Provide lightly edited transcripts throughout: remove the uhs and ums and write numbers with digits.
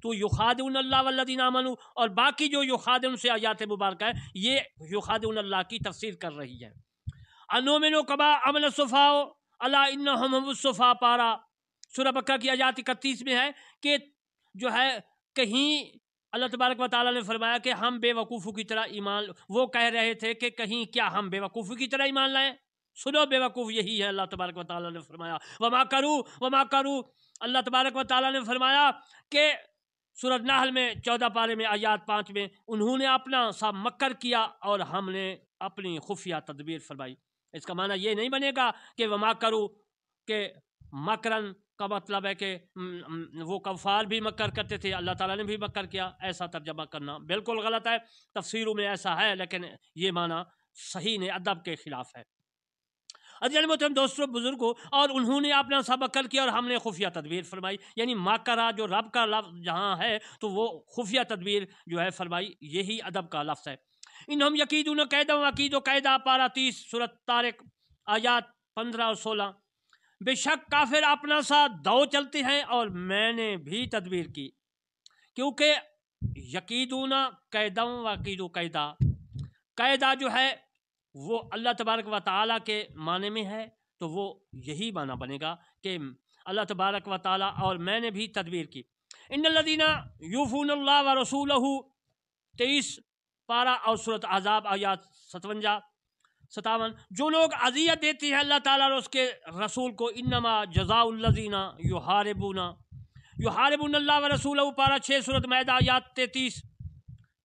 تو یخادعون اللہ والذین آمنوا، اور باقی جو یخادعون سے آیات مبارکہ ہے یہ یخادعون اللہ کی تفسیر کر رہی ہے۔ انؤمن کما آمن السفہاء الا انہم هم السفہاء پارہ سورہ بقرہ کی آیات 31 میں ہے کہ جو ہے کہیں اللہ تبارک و تعالیٰ نے فرمایا کہ ہم بے وقوفوں کی طرح ایمان، وہ کہہ رہے تھے کہ کہیں کیا ہم بے وقوفوں کی طرح ایمان لائیں؟ سنو بے وقوف یہی ہے، اللہ تبارک و تعالیٰ نے فرمایا وما کرو، اللہ تبارک و تعالیٰ نے فرمایا کہ سورۃ نحل میں 14 پارے میں آیات 5 میں انہوں نے اپنا سا مکر کیا اور ہم نے اپنی خفیہ تدبیر فرمائی۔ اس کا معنی یہ نہیں بنے گا کہ وما کرو کہ مکرن کا مطلب ہے کہ وہ کفار بھی مکر کرتے تھے، اللہ تعالیٰ نے بھی مکر کیا، ایسا ترجمہ کرنا بالکل غلط ہے۔ تفسیروں میں ایسا ہے لیکن یہ معنی صحیح نہیں، ادب کے خلاف ہے۔ عزیز محترم دوستوں بزرگوں، اور انہوں نے اپنا سا مکر کیا اور ہم نے خفیہ تدبیر فرمائی، یعنی مکرہ جو رب کا لفظ جہاں ہے تو وہ خفیہ تدبیر جو ہے فرمائی، یہی ادب کا لفظ ہے۔ انہم یکیدون کیدا واکید کیدا پارہ 30 سورۃ طارق آیات 15 اور 16، بے شک کافر اپنا سا دو چلتے ہیں اور میں نے بھی تدبیر کی، کیونکہ یکیدون کیدا واکید کیدا، قیدا جو ہے وہ اللہ تبارک و تعالیٰ کے معنی میں ہے تو وہ یہی معنی بنے گا کہ اللہ تبارک و تعالیٰ اور میں نے بھی تدبیر کی۔ ان الذین یوفون اللہ ورسولہ 23 پارہ اور سورۃ احزاب آیات 57، جو لوگ اذیت دیتے ہیں اللہ تعالیٰ اور اس کے رسول کو، انما جزاء الذین یحاربون اللہ ورسولہ پارہ 6 سورۃ مائدہ آیات 33،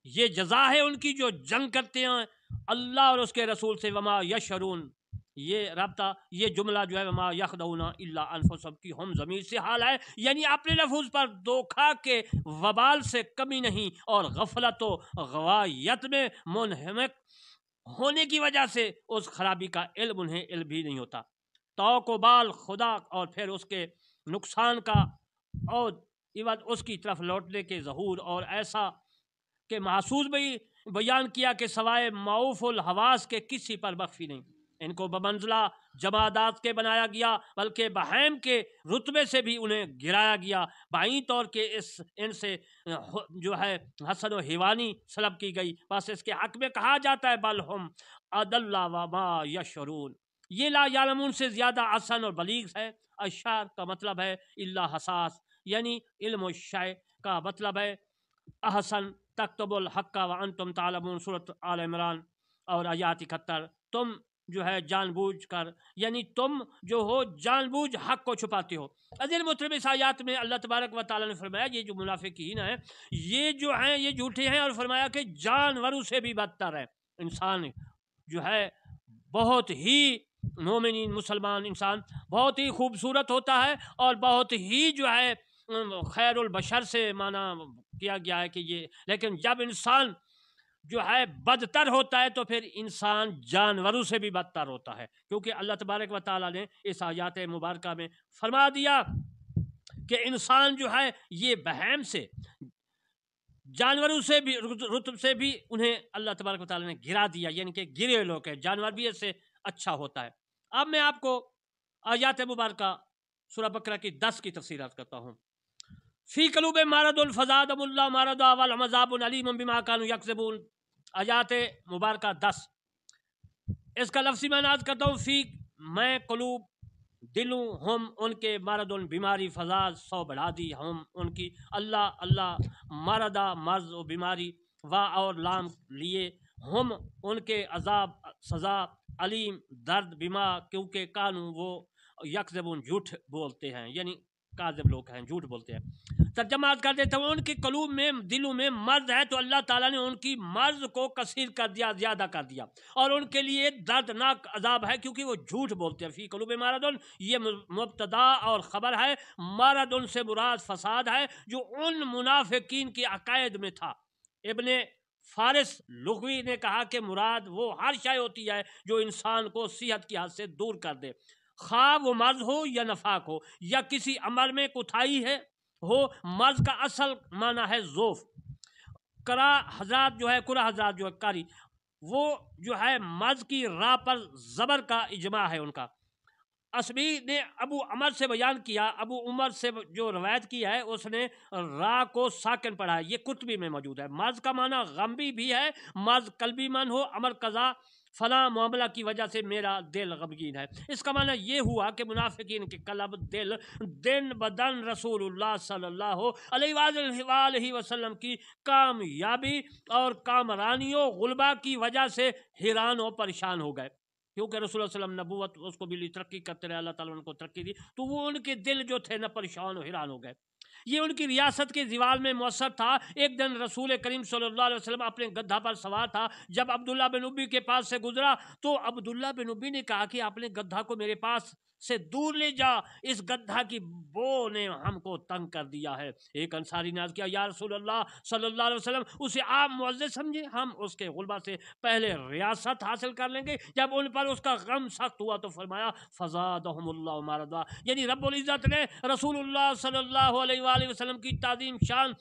یہ جزا ہے ان کی جو جنگ کرتے ہیں اللہ اور اس کے رسول سے۔ وما یشعرون، یہ رابطہ، یہ جملہ جو ہے وما یخدعون الا انفسهم کی ہم ضمیر سے حال ہے، یعنی اپنے لفظ پر دھوکہ کے وبال سے کمی نہیں، اور غفلت و غوایت میں منہمک ہونے کی وجہ سے اس خرابی کا علم انہیں علم بھی نہیں ہوتا۔ توق و بال خدا اور پھر اس کے نقصان کا اور عوض اس کی طرف لوٹنے کے ظہور، اور ایسا کہ محسوس بھی بیان کیا کہ سوائے معوف الحواس کے کسی پر مخفی نہیں، ان کو بمنزلہ جمادات کے بنایا گیا، بلکہ بہائم کے رتبے سے بھی انہیں گرایا گیا، بعین طور کے ان سے جو ہے حسن و حیوانی سلب کی گئی، بس اس کے حق میں کہا جاتا ہے بل ہم اضل وما یشعرون، یہ لا یعلمون سے زیادہ آسان اور بلیغ ہے۔ اشعار کا مطلب ہے اللہ حساس، یعنی علم الشیء کا مطلب ہے احسن تکتب الحق وانتم تعلمون سورۃ آل عمران اور آیات 71، تم جو ہے جان بوجھ کر، یعنی تم جو ہو جان بوجھ حق کو چھپاتے ہو۔ عزیز محترم اس آیات میں اللہ تبارک و تعالیٰ نے فرمایا یہ جو منافقین ہیں یہ جو ہیں یہ جھوٹے ہیں، اور فرمایا کہ جانوروں سے بھی بدتر ہے۔ انسان جو ہے بہت ہی مومنین مسلمان انسان بہت ہی خوبصورت ہوتا ہے اور بہت ہی جو ہے خیر البشر سے معنی کیا گیا ہے کہ یہ، لیکن جب انسان جو ہے بدتر ہوتا ہے تو پھر انسان جانوروں سے بھی بدتر ہوتا ہے، کیونکہ اللہ تبارک و تعالیٰ نے اس آیات مبارکہ میں فرما دیا کہ انسان جو ہے یہ بہائم سے، جانوروں سے بھی رتب سے بھی انہیں اللہ تبارک و تعالیٰ نے گرا دیا، یعنی کہ گرے لوگ ہیں، جانور بھی اس سے اچھا ہوتا ہے۔ اب میں آپ کو آیات مبارکہ سورہ بقرہ کی 10 کی تفسیرات کرتا ہوں۔ فی قلوب مرض فزادهم اللہ مرضا ولہم عذاب علیم بما کانوا یکذبون، آیات مبارکہ 10، اس کا لفظی معنی عرض کرتا ہوں۔ فی میں قلوب دلوں، ہم ان کے مرض بیماری، فزاد 100 بڑھا دی، ہم ان کی، اللہ مرضا مرض و بیماری، وا اور لام لیے، ہم ان کے عذاب سزا، علیم درد، بما کیونکہ کانوا وہ یکذبون جھوٹ بولتے ہیں، یعنی کاذب لوگ ہیں، جھوٹ بولتے ہیں۔ ترجمہ کر دیتا ہوں، ان کے قلوب میں دلوں میں مرض ہے تو اللہ تعالیٰ نے ان کی مرض کو کثیر کر دیا، زیادہ کر دیا، اور ان کے لیے دردناک عذاب ہے کیونکہ وہ جھوٹ بولتے ہیں۔ فی قلوب مرض یہ مبتدا اور خبر ہے، مرض ان سے مراد فساد ہے جو ان منافقین کے عقائد میں تھا۔ ابن فارس لغوی نے کہا کہ مراد وہ ہر شے ہوتی ہے جو انسان کو صحت کی حد سے دور کر دے، خواہ وہ مرض ہو یا نفاق ہو یا کسی عمل میں کوتاہی ہے ہو۔ مرض کا اصل معنی ہے ضعف۔ قرا حضرات جو ہے قاری، وہ جو ہے مرض کی راہ پر زبر کا اجماع ہے ان کا، اسبی نے ابو عمر سے بیان کیا، ابو عمر سے جو روایت کی ہے اس نے را کو ساکن پڑھا ہے، یہ قرطبی میں موجود ہے۔ مرض کا معنی غمبی بھی ہے، مرض قلبی من ہو، امر قضا فلاں معاملہ کی وجہ سے میرا دل غمگین ہے۔ اس کا معنی یہ ہوا کہ منافقین کے قلب دل دن بدن رسول اللہ صلی اللہ علیہ وآلہ وسلم کی کامیابی اور کامرانیوں غلبہ کی وجہ سے حیران و پریشان ہو گئے، کیونکہ رسول اللہ علیہ وسلم نبوت اس کو بھی ترقی کرتے رہے، اللہ تعالیٰ نے ان کو ترقی دی، تو وہ ان کے دل جو تھے نا پریشان و حیران ہو گئے۔ یہ ان کی ریاست کے زوال میں مؤثر تھا۔ ایک دن رسول کریم صلی اللہ علیہ وسلم اپنے گدھا پر سوار تھا، جب عبداللہ بن ابی کے پاس سے گزرا تو عبداللہ بن ابی نے کہا کہ اپنے گدھا کو میرے پاس سے دور لے جا، اس گدھا کی بو نے ہم کو تنگ کر دیا ہے۔ ایک انصاری نے عرض کیا، یا رسول اللہ صلی اللہ علیہ وسلم، اسے آپ معزز سمجھے، ہم اس کے غلبہ سے پہلے ریاست حاصل کر لیں گے۔ جب ان پر اس کا غم سخت ہوا تو فرمایا فزادہم اللہ مرضا، یعنی رب العزت نے رسول اللہ صلی اللہ علیہ وآلہ وسلم کی تعظیم شان